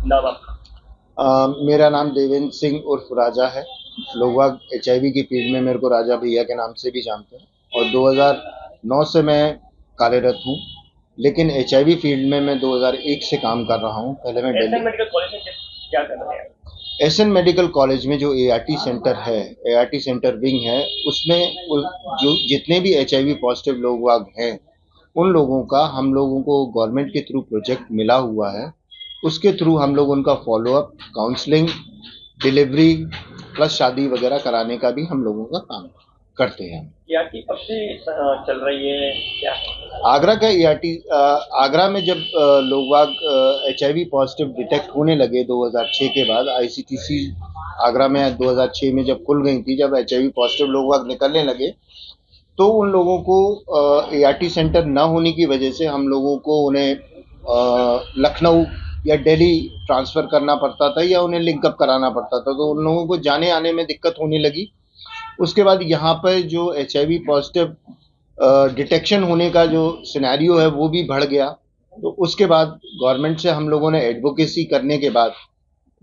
नाम आपका? मेरा नाम देवेंद्र सिंह उर्फ राजा है। लोग HIV की फील्ड में मेरे को राजा भैया के नाम से भी जानते हैं और 2009 से मैं कार्यरत हूँ। लेकिन HIV फील्ड में मैं 2001 से काम कर रहा हूँ। पहले मैं एसएन दिल्ली मेडिकल कॉलेज में क्या कर रहे हैं? एसएन मेडिकल कॉलेज में जो ART सेंटर है, ART सेंटर विंग है, उसमें जो जितने भी HIV पॉजिटिव लोग हैं, उन लोगों का हम लोगों को गवर्नमेंट के थ्रू प्रोजेक्ट मिला हुआ है। उसके थ्रू हम लोग उनका फॉलोअप, काउंसलिंग, डिलीवरी प्लस शादी वगैरह कराने का भी हम लोगों का काम करते हैं। ART कब से चल रही है, क्या है? आगरा का ART, आगरा में जब लोग HIV पॉजिटिव डिटेक्ट होने लगे 2006 के बाद, ICTC आगरा में 2006 में जब खुल गई थी, जब HIV पॉजिटिव लोग निकलने लगे, तो उन लोगों को ART सेंटर न होने की वजह से हम लोगों को उन्हें लखनऊ या दिल्ली ट्रांसफ़र करना पड़ता था या उन्हें लिंकअप कराना पड़ता था, तो उन लोगों को जाने आने में दिक्कत होने लगी। उसके बाद यहाँ पर जो HIV पॉजिटिव डिटेक्शन होने का जो सिनेरियो है वो भी बढ़ गया। तो उसके बाद गवर्नमेंट से हम लोगों ने एडवोकेसी करने के बाद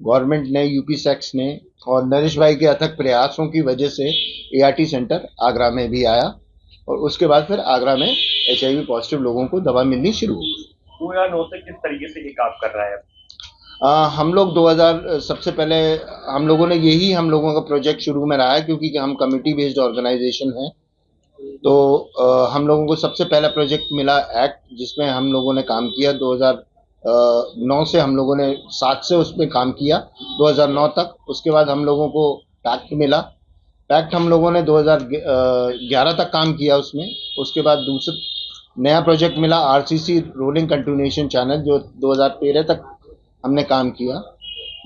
गवर्नमेंट ने, यूपी सेक्स ने और नरेश भाई के अथक प्रयासों की वजह से ART सेंटर आगरा में भी आया और उसके बाद फिर आगरा में HIV पॉजिटिव लोगों को दवा मिलनी शुरू हो गई। 2009 से किस तरीके से ये काम कर रहा है? हम लोग 2000 सबसे पहले हम लोगों ने यही हम लोगों का प्रोजेक्ट शुरू में रहा है, क्योंकि हम कम्युनिटी बेस्ड ऑर्गेनाइजेशन हैं। तो हम लोगों को सबसे पहला प्रोजेक्ट मिला एक्ट, जिसमें हम लोगों ने काम किया 2009 से। हम लोगों ने 7 से उसमें काम किया 2009 तक। उसके बाद हम लोगों को पैक्ट मिला। पैक्ट हम लोगों ने 2011 तक काम किया उसमें। उसके बाद दूसरा नया प्रोजेक्ट मिला RCC रोलिंग कंटिन्यूएशन चैनल, जो 2013 तक हमने काम किया।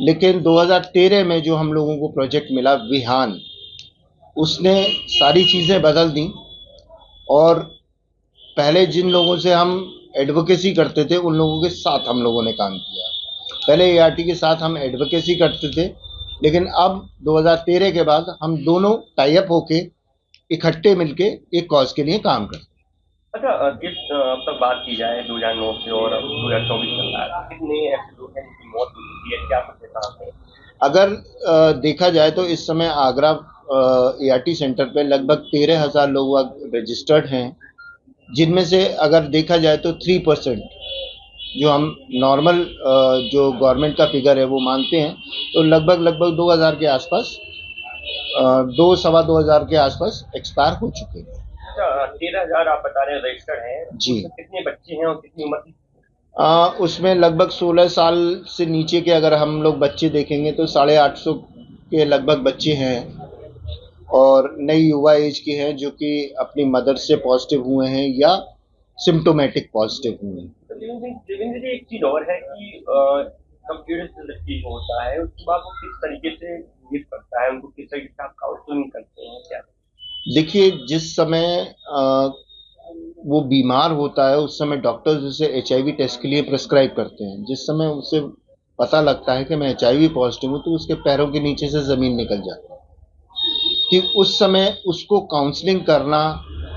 लेकिन 2013 में जो हम लोगों को प्रोजेक्ट मिला विहान, उसने सारी चीज़ें बदल दी और पहले जिन लोगों से हम एडवोकेसी करते थे उन लोगों के साथ हम लोगों ने काम किया। पहले ART के साथ हम एडवोकेसी करते थे, लेकिन अब 2013 के बाद हम दोनों टाई अप होके इकट्ठे मिलके एक कॉज के लिए काम करते हैं। अच्छा, जिस अब तक बात की जाए 2009 से और अब 2024 चल रहा है, कितने ऐसे लोग हैं जिनकी मौत हुई है, क्या कुछ ऐसा है? अगर देखा जाए तो इस समय आगरा ART सेंटर पे लगभग 13,000 लोग रजिस्टर्ड हैं, जिनमें से अगर देखा जाए तो 3% जो हम नॉर्मल जो गवर्नमेंट का फिगर है वो मानते हैं, तो लगभग 2,000 के आसपास, 2-2.25 के आसपास एक्सपायर हो चुके हैं। अच्छा, 13,000 आप बता रहे हैं रजिस्टर्ड हैं जी। तो कितने बच्चे हैं और कितनी उम्र की? उसमें लगभग 16 साल से नीचे के अगर हम लोग बच्चे देखेंगे तो 850 के लगभग बच्चे हैं और नई युवा एज के हैं जो कि अपनी मदर से पॉजिटिव हुए हैं या सिम्टोमेटिक पॉजिटिव हुए हैं। तो देवेंद्र जी, एक चीज और है कि कंप्यूटर से होता है, उसके बाद वो किस तरीके से यूज करता है, उनको किस तरीके से आप काउंसलिंग करते हैं, क्या? देखिए, जिस समय वो बीमार होता है उस समय डॉक्टर्स उसे HIV टेस्ट के लिए प्रिस्क्राइब करते हैं। जिस समय उसे पता लगता है कि मैं HIV पॉजिटिव हूँ, तो उसके पैरों के नीचे से ज़मीन निकल जाती है कि उस समय उसको काउंसलिंग करना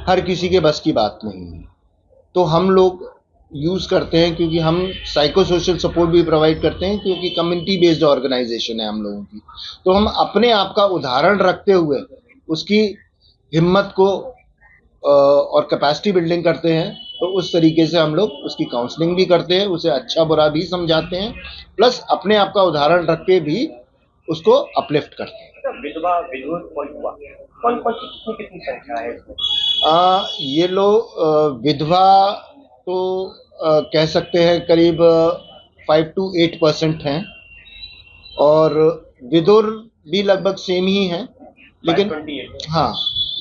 हर किसी के बस की बात नहीं है। तो हम लोग यूज़ करते हैं, क्योंकि हम साइको सोशल सपोर्ट भी प्रोवाइड करते हैं, क्योंकि कम्युनिटी बेस्ड ऑर्गेनाइजेशन है हम लोगों की। तो हम अपने आप का उदाहरण रखते हुए उसकी हिम्मत को और कैपेसिटी बिल्डिंग करते हैं। तो उस तरीके से हम लोग उसकी काउंसलिंग भी करते हैं, उसे अच्छा बुरा भी समझाते हैं, प्लस अपने आप का उदाहरण रख के भी उसको अपलिफ्ट करते हैं। विधवा, विधुर और युवा, कौन कौन सी कितनी कितनी संख्या है इसमें? ये लोग विधवा तो कह सकते हैं करीब 5 to 8% हैं और विधुर भी लगभग सेम ही है। लेकिन 528। हाँ,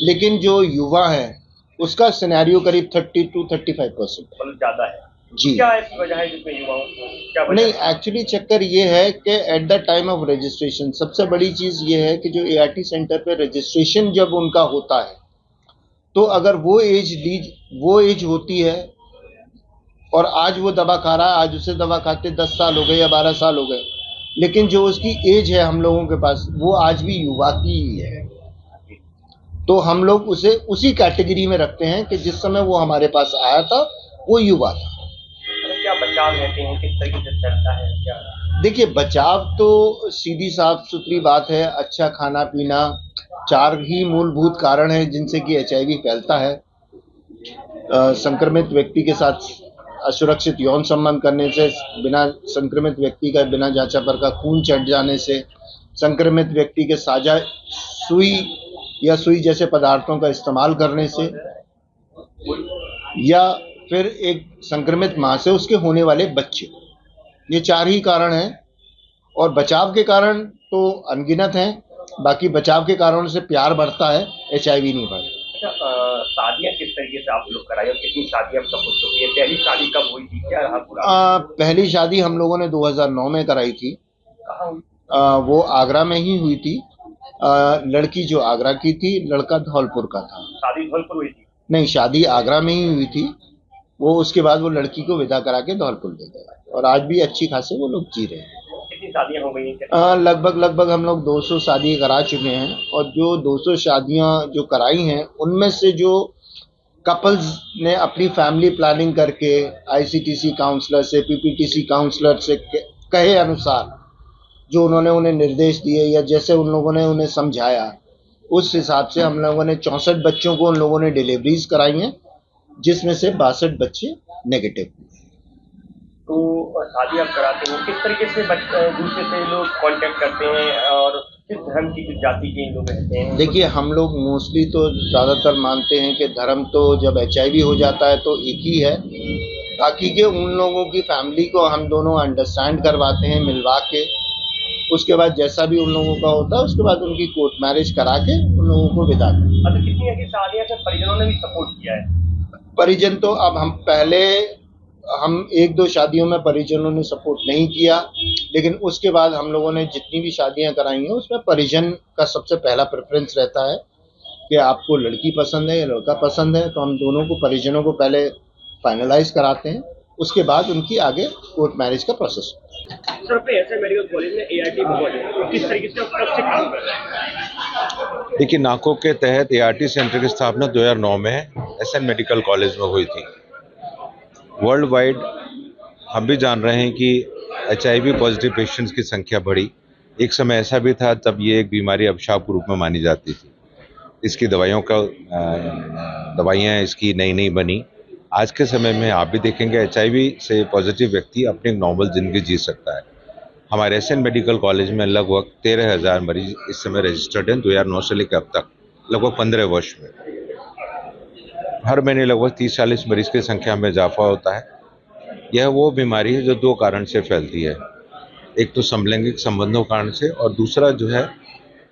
लेकिन जो युवा है उसका सिनेरियो करीब 30 to 35%। मतलब ज्यादा है जी। क्या ऐसी वजह है जिसमें युवाओं को क्या वजह नहीं, है? एक्चुअली चक्कर ये है कि at the time of registration सबसे बड़ी चीज़ ये है कि जो ART सेंटर पे रजिस्ट्रेशन जब उनका होता है, तो अगर वो एज होती है और आज वो दवा खा रहा है, आज उसे दवा खाते 10 साल हो गए या 12 साल हो गए, लेकिन जो उसकी एज है हम लोगों के पास वो आज भी युवा की ही है। तो हम लोग उसे उसी कैटेगरी में रखते हैं कि जिस समय वो हमारे पास आया था वो युवा था। क्या बचाव रहते हैं, किस तरीके से चलता है, क्या? देखिए, बचाव तो सीधी साफ सुथरी बात है। अच्छा खाना पीना, 4 ही मूलभूत कारण हैं जिनसे कि एचआईवी फैलता है। संक्रमित व्यक्ति के साथ असुरक्षित यौन संबंध करने से, बिना संक्रमित व्यक्ति का बिना जांचा पर का खून चढ़ जाने से, संक्रमित व्यक्ति के साझा सुई या सुई जैसे पदार्थों का इस्तेमाल करने से, या फिर एक संक्रमित मां से उसके होने वाले बच्चे। ये 4 ही कारण हैं, और बचाव के कारण तो अनगिनत हैं। बाकी बचाव के कारणों से प्यार बढ़ता है, एचआईवी नहीं बढ़ता। अच्छा, शादियां किस तरीके से आप लोग कराई और कितनी शादियां अब तक हो चुकी है? पहली शादी कब हुई थी, क्या रहा पूरा? पहली शादी हम लोगों ने 2009 में कराई थी। कहाँ हुई? वो आगरा में ही हुई थी। लड़की जो आगरा की थी, लड़का धौलपुर का था। शादी धौलपुर हुई थी? नहीं, शादी आगरा में ही हुई थी। वो उसके बाद वो लड़की को विदा करा के धौलपुर ले गया, और आज भी अच्छी खासे वो लोग जी रहे हैं। कितनी शादियां हो गई हैं? लगभग हम लोग 200 शादी करा चुके हैं, और जो 200 शादियां जो कराई हैं, उनमें से जो कपल्स ने अपनी फैमिली प्लानिंग करके आईसीटीसी काउंसलर से, पीपीटीसी काउंसलर से कहे अनुसार जो उन्होंने उन्हें निर्देश दिए या जैसे उन लोगों ने उन्हें समझाया, उस हिसाब से हम लोगों ने 64 बच्चों को उन लोगों ने डिलीवरीज कराई हैं, जिसमें से 62 बच्चे नेगेटिव। तो शादी आप कराते हैं, किस तरीके से दूसरे से लोग कांटेक्ट करते हैं और किस धर्म की, किस जाति के लोग रहते हैं? देखिए, हम लोग मोस्टली तो ज़्यादातर मानते हैं कि धर्म तो जब एचआईवी हो जाता है तो एक ही है। बाकी के उन लोगों की फैमिली को हम दोनों अंडरस्टैंड करवाते हैं मिलवा के। उसके बाद जैसा भी उन लोगों का होता है, उसके बाद उनकी कोर्ट मैरिज करा के उन लोगों को विदा करते हैं। अच्छा, कितनी ऐसी शादियां से परिजनों ने भी सपोर्ट किया है? परिजन तो अब हम 1-2 शादियों में परिजनों ने सपोर्ट नहीं किया, लेकिन उसके बाद हम लोगों ने जितनी भी शादियां कराई हैं, उसमें परिजन का सबसे पहला प्रेफरेंस रहता है कि आपको लड़की पसंद है या लड़का पसंद है। तो हम दोनों को, परिजनों को पहले फाइनलाइज कराते हैं, उसके बाद उनकी आगे कोर्ट मैरिज का प्रोसेस। सर, अपने एसएन मेडिकल कॉलेज में एआरटी बहुत किस तरीके से कब से काम कर रहे हैं? देखिए, नाको के तहत एआरटी सेंटर की स्थापना 2009 में एसएन मेडिकल कॉलेज में हुई थी। वर्ल्ड वाइड हम भी जान रहे हैं कि एचआईवी पॉजिटिव पेशेंट्स की संख्या बढ़ी। एक समय ऐसा भी था तब ये एक बीमारी अभिशाप के रूप में मानी जाती थी। इसकी दवाइयाँ इसकी नई बनी। आज के समय में आप भी देखेंगे एचआईवी से पॉजिटिव व्यक्ति अपनी एक नॉर्मल जिंदगी जी सकता है। हमारे एसएन मेडिकल कॉलेज में लगभग 13,000 मरीज इस समय रजिस्टर्ड हैं 2009 से लेकर अब तक, लगभग 15 वर्ष में। हर महीने लगभग 30-40 मरीज की संख्या में इजाफा होता है। यह वो बीमारी है जो 2 कारण से फैलती है, एक तो समलैंगिक संबंधों कारण से, और दूसरा जो है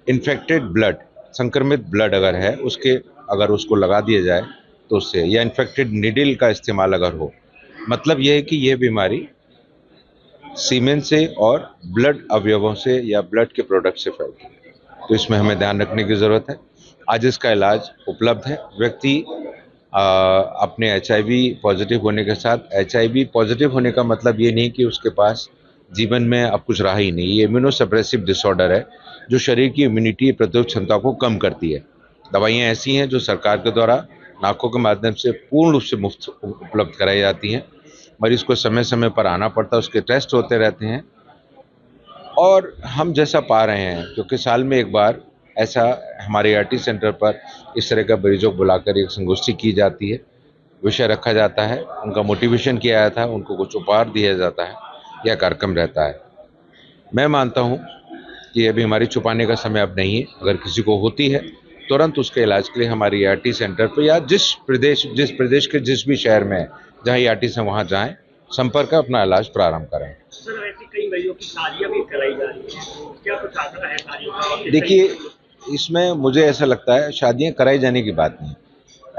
इन्फेक्टेड ब्लड, संक्रमित ब्लड अगर उसको लगा दिया जाए तो उससे, या इन्फेक्टेड नीडल का इस्तेमाल अगर हो। मतलब यह है कि यह बीमारी सीमेन से और ब्लड अवयवों से या ब्लड के प्रोडक्ट से फैलती है। तो इसमें हमें ध्यान रखने की ज़रूरत है। आज इसका इलाज उपलब्ध है। व्यक्ति अपने एचआईवी पॉजिटिव होने के साथ, एचआईवी पॉजिटिव होने का मतलब ये नहीं कि उसके पास जीवन में अब कुछ रहा ही नहीं। ये इम्यूनोसप्रेसिव डिसऑर्डर है जो शरीर की इम्यूनिटी, प्रतिरोध क्षमता को कम करती है। दवाइयाँ ऐसी हैं जो सरकार के द्वारा नाको के माध्यम से पूर्ण रूप से मुफ्त उपलब्ध कराई जाती हैं। मरीज को समय समय पर आना पड़ता है, उसके टेस्ट होते रहते हैं, और हम जैसा पा रहे हैं, क्योंकि साल में एक बार ऐसा हमारे एआरटी सेंटर पर इस तरह का मरीजों को बुलाकर एक संगोष्ठी की जाती है, विषय रखा जाता है, उनका मोटिवेशन किया जाता है, उनको कुछ उपहार दिया जाता है, यह कार्यक्रम रहता है। मैं मानता हूँ कि यह बीमारी छुपाने का समय अब नहीं है। अगर किसी को होती है, तुरंत उसके इलाज के लिए हमारी एआरटी सेंटर पर या जिस प्रदेश के जिस भी शहर में है जहाँ एआरटी से, वहाँ जाएं, संपर्क कर अपना इलाज प्रारंभ करें। सर, ऐसी कई मरीजों की शादियां भी कराई जा रही है, क्या कुछ आंकड़ा है शादियों का? देखिए, इसमें मुझे ऐसा लगता है शादियां कराई जाने की बात नहीं।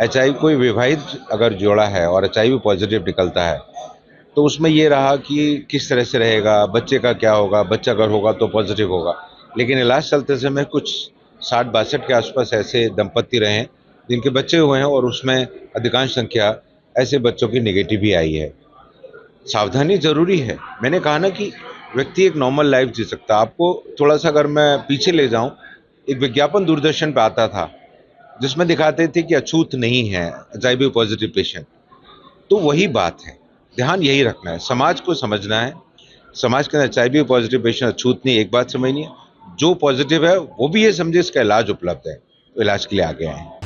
एचआईवी, कोई विवाहित अगर जोड़ा है और एचआईवी पॉजिटिव निकलता है तो उसमें ये रहा कि किस तरह से रहेगा, बच्चे का क्या होगा, बच्चा अगर होगा तो पॉजिटिव होगा। लेकिन इलाज चलते समय कुछ 60-62 के आसपास ऐसे दंपत्ति रहे हैं जिनके बच्चे हुए हैं, और उसमें अधिकांश संख्या ऐसे बच्चों की नेगेटिव ही आई है। सावधानी जरूरी है। मैंने कहा ना कि व्यक्ति एक नॉर्मल लाइफ जी सकता है। आपको थोड़ा सा अगर मैं पीछे ले जाऊं, एक विज्ञापन दूरदर्शन पे आता था जिसमें दिखाते थे कि अछूत नहीं है एचआईवी पॉजिटिव पेशेंट। तो वही बात है, ध्यान यही रखना है, समाज को समझना है समाज के अंदर HIV पॉजिटिव पेशेंट अछूत नहीं, एक बात समझनी है, जो पॉजिटिव है वो भी ये समझे इसका इलाज उपलब्ध है, तो इलाज के लिए आगे आए।